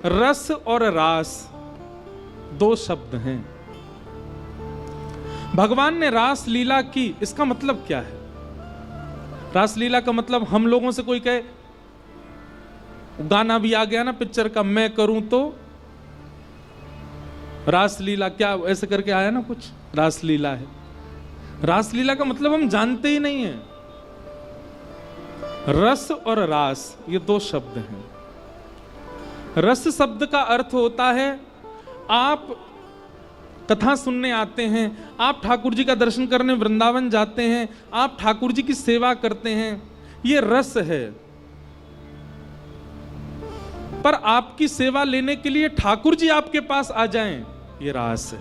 रस और रास दो शब्द हैं। भगवान ने रास लीला की, इसका मतलब क्या है? रास लीला का मतलब हम लोगों से कोई कहे, गाना भी आ गया ना पिक्चर का, मैं करूं तो रास लीला, क्या ऐसे करके आया ना कुछ, रास लीला है। रास लीला का मतलब हम जानते ही नहीं है। रस और रास ये दो शब्द हैं। रस शब्द का अर्थ होता है आप कथा सुनने आते हैं, आप ठाकुर जी का दर्शन करने वृंदावन जाते हैं, आप ठाकुर जी की सेवा करते हैं, ये रस है। पर आपकी सेवा लेने के लिए ठाकुर जी आपके पास आ जाएं, ये रास है।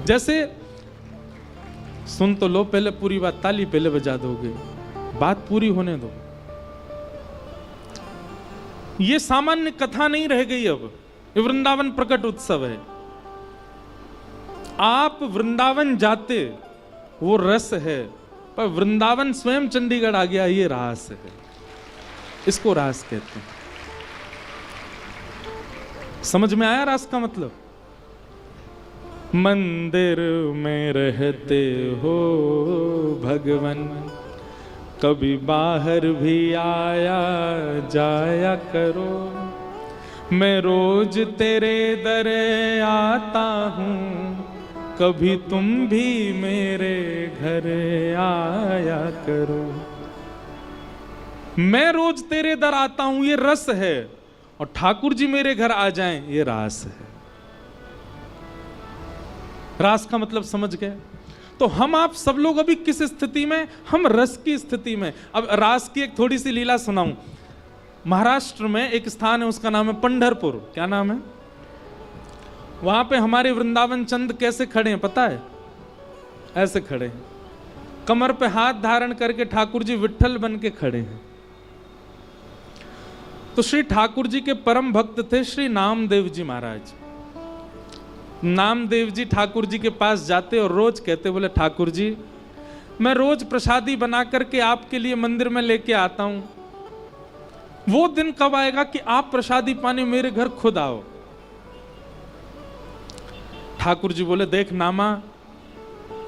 जैसे सुन तो लो पहले पूरी बात, ताली पहले बजा दोगे, बात पूरी होने दो। ये सामान्य कथा नहीं रह गई, अब ये वृंदावन प्रकट उत्सव है। आप वृंदावन जाते वो रस है, पर वृंदावन स्वयं चंडीगढ़ आ गया, ये रास है। इसको रास कहते हैं। समझ में आया रास का मतलब? मंदिर में रहते हो भगवन, कभी बाहर भी आया जाया करो। मैं रोज तेरे दर आता हूँ, कभी तुम भी मेरे घर आया करो। मैं रोज तेरे दर आता हूं, ये रस है, और ठाकुर जी मेरे घर आ जाएं, ये रास है। रास का मतलब समझ गए? तो हम आप सब लोग अभी किस स्थिति में? हम रस की स्थिति में। अब रास की एक थोड़ी सी लीला सुनाऊं। महाराष्ट्र में एक स्थान है, उसका नाम है पंढरपुर। क्या नाम है? वहां पे हमारे वृंदावन चंद कैसे खड़े हैं पता है? ऐसे खड़े हैं, कमर पे हाथ धारण करके ठाकुर जी विट्ठल बन के खड़े हैं। तो श्री ठाकुर जी के परम भक्त थे श्री नामदेव जी महाराज। नामदेव जी ठाकुर जी के पास जाते और रोज कहते, बोले ठाकुर जी मैं रोज प्रसादी बना करके आपके लिए मंदिर में लेके आता हूं, वो दिन कब आएगा कि आप प्रसादी पाने मेरे घर खुद आओ? ठाकुर जी बोले, देख नामा,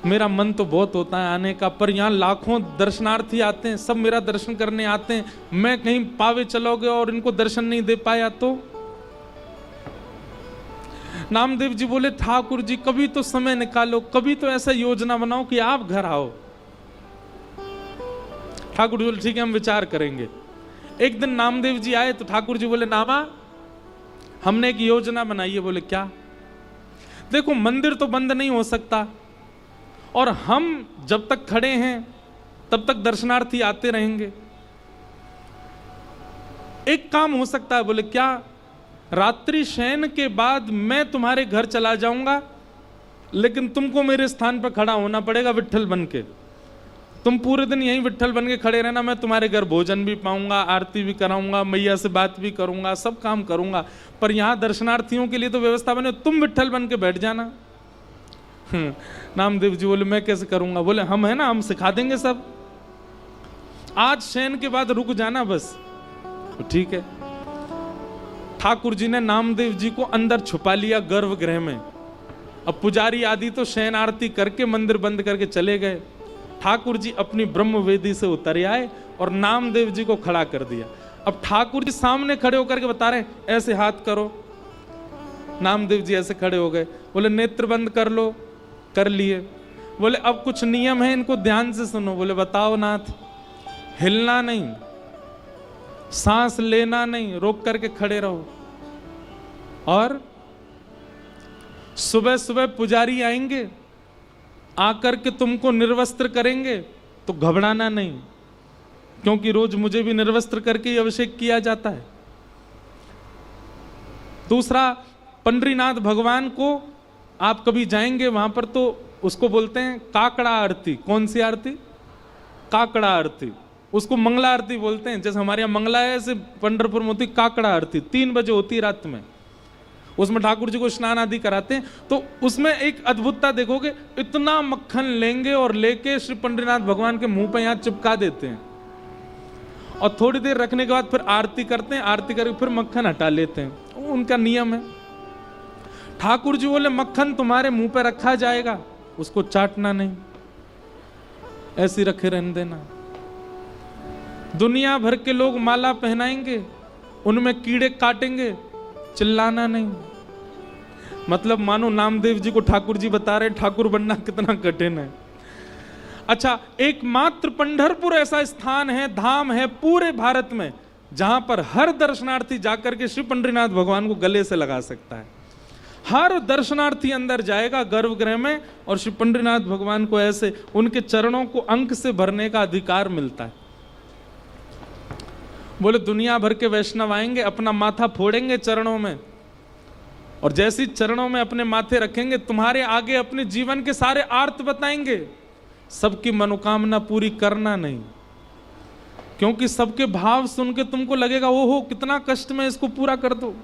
मेरा मन तो बहुत होता है आने का, पर यहाँ लाखों दर्शनार्थी आते हैं, सब मेरा दर्शन करने आते हैं, मैं कहीं पावे चलोगे और इनको दर्शन नहीं दे पाया तो? नामदेव जी बोले, ठाकुर जी कभी तो समय निकालो, कभी तो ऐसा योजना बनाओ कि आप घर आओ। ठाकुर जी बोले, ठीक है हम विचार करेंगे। एक दिन नामदेव जी आए तो ठाकुर जी बोले, नामा हमने एक योजना बनाई है। बोले क्या? देखो मंदिर तो बंद नहीं हो सकता, और हम जब तक खड़े हैं तब तक दर्शनार्थी आते रहेंगे। एक काम हो सकता है। बोले क्या? रात्रि शयन के बाद मैं तुम्हारे घर चला जाऊंगा, लेकिन तुमको मेरे स्थान पर खड़ा होना पड़ेगा विट्ठल बन के। तुम पूरे दिन यहीं विट्ठल बन के खड़े रहना, मैं तुम्हारे घर भोजन भी पाऊंगा, आरती भी कराऊंगा, मैया से बात भी करूंगा, सब काम करूंगा, पर यहां दर्शनार्थियों के लिए तो व्यवस्था बने, तुम विट्ठल बन के बैठ जाना। नामदेव जी बोले, मैं कैसे करूंगा? बोले हम है ना, हम सिखा देंगे सब, आज शयन के बाद रुक जाना बस। तो ठीक है। ठाकुर जी ने नामदेव जी को अंदर छुपा लिया गर्भगृह में। अब पुजारी आदि तो शयन आरती करके मंदिर बंद करके चले गए। ठाकुर जी अपनी ब्रह्म वेदी से उतर आए और नामदेव जी को खड़ा कर दिया। अब ठाकुर जी सामने खड़े होकर के बता रहे, ऐसे हाथ करो। नामदेव जी ऐसे खड़े हो गए। बोले नेत्र बंद कर लो, कर लिए। बोले अब कुछ नियम है, इनको ध्यान से सुनो। बोले बताओ नाथ। हिलना नहीं, सांस लेना नहीं, रोक करके खड़े रहो। और सुबह सुबह पुजारी आएंगे, आकर के तुमको निर्वस्त्र करेंगे, तो घबराना नहीं, क्योंकि रोज मुझे भी निर्वस्त्र करके ही अभिषेक किया जाता है। दूसरा, पंडरीनाथ भगवान को आप कभी जाएंगे वहां पर तो उसको बोलते हैं काकड़ा आरती। कौन सी आरती? काकड़ा आरती। उसको मंगला आरती बोलते हैं। जैसे हमारे यहाँ मंगला है, ऐसे पंढरपुर में होती काकड़ा आरती, 3 बजे होती रात में। उसमें ठाकुर जी को स्नान आदि कराते हैं। तो उसमें एक अद्भुतता देखोगे, इतना मक्खन लेंगे और लेके श्री पंडरीनाथ भगवान के मुंह पे यहाँ चिपका देते हैं, और थोड़ी देर रखने के बाद फिर आरती करते हैं, आरती करके फिर मक्खन हटा लेते हैं, उनका नियम है। ठाकुर जी बोले मक्खन तुम्हारे मुंह पे रखा जाएगा, उसको चाटना नहीं, ऐसी रखे रहने देना। दुनिया भर के लोग माला पहनाएंगे, उनमें कीड़े काटेंगे, चिल्लाना नहीं। मतलब मानो नामदेव जी को ठाकुर जी बता रहे ठाकुर बनना कितना कठिन है। अच्छा, एकमात्र पंढरपुर ऐसा स्थान है, धाम है पूरे भारत में, जहां पर हर दर्शनार्थी जाकर के श्री पंढरीनाथ भगवान को गले से लगा सकता है। हर दर्शनार्थी अंदर जाएगा गर्भगृह में और श्री पंढरीनाथ भगवान को ऐसे उनके चरणों को अंक से भरने का अधिकार मिलता है। बोले दुनिया भर के वैष्णव आएंगे, अपना माथा फोड़ेंगे चरणों में, और जैसी चरणों में अपने माथे रखेंगे तुम्हारे आगे अपने जीवन के सारे आर्त बताएंगे। सबकी मनोकामना पूरी करना नहीं, क्योंकि सबके भाव सुन के तुमको लगेगा ओहो कितना कष्ट में, इसको पूरा कर दो।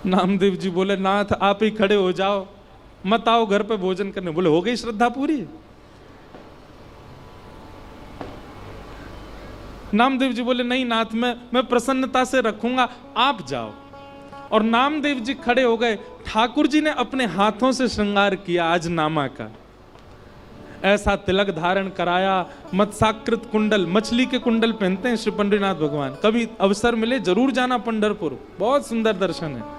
नामदेव जी बोले नाथ आप ही खड़े हो जाओ, मत आओ घर पे भोजन करने। बोले हो गई श्रद्धा पूरी? नामदेव जी बोले नहीं नाथ, मैं प्रसन्नता से रखूंगा, आप जाओ। और नामदेव जी खड़े हो गए। ठाकुर जी ने अपने हाथों से श्रृंगार किया आज नामा का, ऐसा तिलक धारण कराया, मत्स्याकृत कुंडल, मछली के कुंडल पहनते हैं श्री पंढरीनाथ भगवान। कभी अवसर मिले जरूर जाना पंढरपुर, बहुत सुंदर दर्शन है।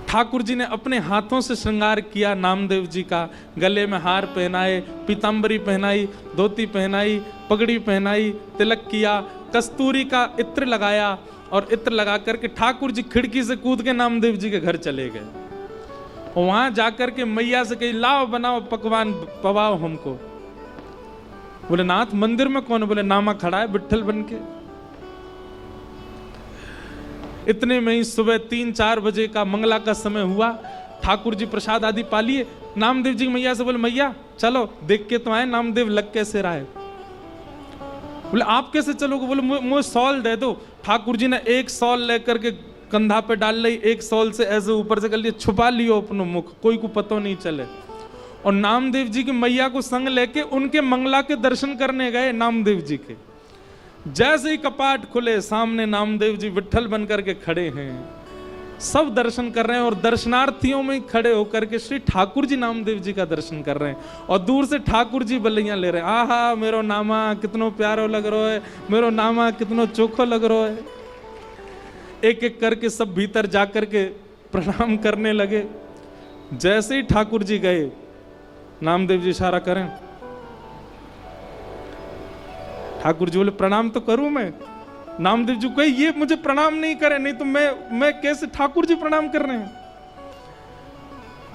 ठाकुर जी ने अपने हाथों से श्रृंगार किया नामदेव जी का, गले में हार पहनाए, पीतांबरी पहनाई, धोती पहनाई, पगड़ी पहनाई, तिलक किया, कस्तूरी का इत्र लगाया, और इत्र लगा करके ठाकुर जी खिड़की से कूद के नामदेव जी के घर चले गए। वहां जाकर के मैया से कही लाओ बनाओ पकवान पवाओ हमको। बोले नाथ मंदिर में कौन? बोले नामा खड़ा है विट्ठल बन के। इतने में ही सुबह 3-4 बजे का मंगला का समय हुआ। ठाकुर जी प्रसाद आदि पा लिए। नामदेव जी मैया से बोले मैया चलो देख के तो आए नामदेव लग कैसे रहा है। बोले आप कैसे चलोगे? बोले मुझे सॉल दे दो। ठाकुर जी ने एक सॉल लेकर के कंधा पे डाल ली, एक सॉल से ऐसे ऊपर से कर लिया, छुपा लियो अपनो मुख, कोई को पता नहीं चले। और नामदेव जी की मैया को संग लेके उनके मंगला के दर्शन करने गए नामदेव जी के। जैसे ही कपाट खुले सामने नामदेव जी विट्ठल बन करके खड़े हैं, सब दर्शन कर रहे हैं और दर्शनार्थियों में खड़े होकर के श्री ठाकुर जी नामदेव जी का दर्शन कर रहे हैं। और दूर से ठाकुर जी बल्लियां ले रहे हैं, आहा मेरो नामा कितनो प्यारो लग रहा है, मेरो नामा कितनो चोखो लग रहा है। एक एक करके सब भीतर जाकर के प्रणाम करने लगे। जैसे ही ठाकुर जी गए नामदेव जी इशारा करें, ठाकुर जी बोले प्रणाम तो करूं मैं। नामदेव जी कहे ये मुझे प्रणाम नहीं करे, नहीं तो मैं कैसे? ठाकुर जी प्रणाम कर रहे हैं।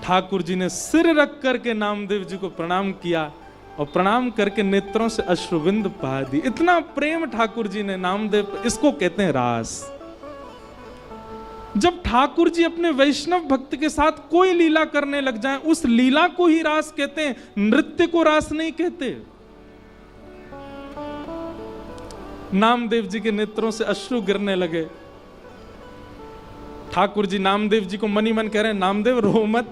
ठाकुर जी ने सिर रख करके नामदेव जी को प्रणाम किया और प्रणाम करके नेत्रों से अश्रुबिंद बहा दी। इतना प्रेम ठाकुर जी ने नामदेव, इसको कहते हैं रास। जब ठाकुर जी अपने वैष्णव भक्त के साथ कोई लीला करने लग जाएं, उस लीला को ही रास कहते हैं, नृत्य को रास नहीं कहते। नामदेव जी के नेत्रों से अश्रु गिरने लगे। ठाकुर जी नामदेव जी को मनी मन कह रहे हैं नामदेव रो मत,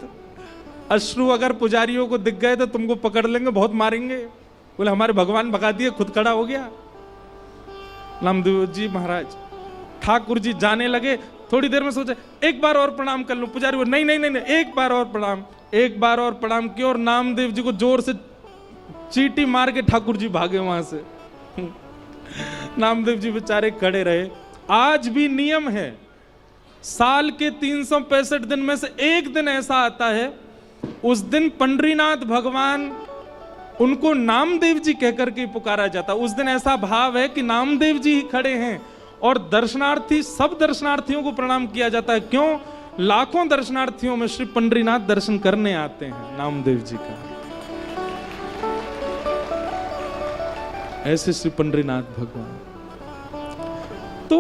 अश्रु अगर पुजारियों को दिख गए तो तुमको पकड़ लेंगे, बहुत मारेंगे। बोले हमारे भगवान भगा दिए, खुद खड़ा हो गया नामदेव जी महाराज। ठाकुर जी जाने लगे। थोड़ी देर में सोचे एक बार और प्रणाम कर लूं। पुजारी बोले नहीं नहीं नहीं, नहीं एक बार और प्रणाम। एक बार और प्रणाम किया और नामदेव जी को जोर से चीटी मार के ठाकुर जी भागे वहां से। नामदेव जी बेचारे खड़े रहे। आज भी नियम है, साल के 365 दिन में से एक दिन ऐसा आता है, उस दिन पंढरीनाथ भगवान उनको नामदेव जी कहकर के पुकारा जाता। उस दिन ऐसा भाव है कि नामदेव जी ही खड़े हैं और दर्शनार्थी, सब दर्शनार्थियों को प्रणाम किया जाता है। क्यों? लाखों दर्शनार्थियों में श्री पंढरीनाथ दर्शन करने आते हैं नामदेव जी का। ऐसे श्री पंढरीनाथ भगवान। तो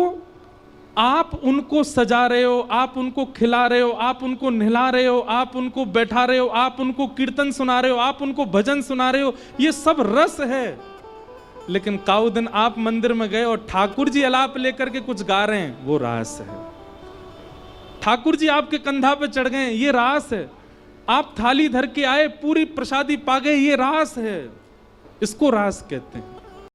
आप उनको सजा रहे हो, आप उनको खिला रहे हो, आप उनको नहला रहे हो, आप उनको बैठा रहे हो, आप उनको कीर्तन सुना रहे हो, आप उनको भजन सुना रहे हो, ये सब रस है। लेकिन काउ दिन आप मंदिर में गए और ठाकुर जी अलाप लेकर के कुछ गा रहे हैं, वो रास है। ठाकुर जी आपके कंधा पे चढ़ गए, ये रास है। आप थाली धर के आए, पूरी प्रसादी पा गए, ये रास है। इसको रास कहते हैं।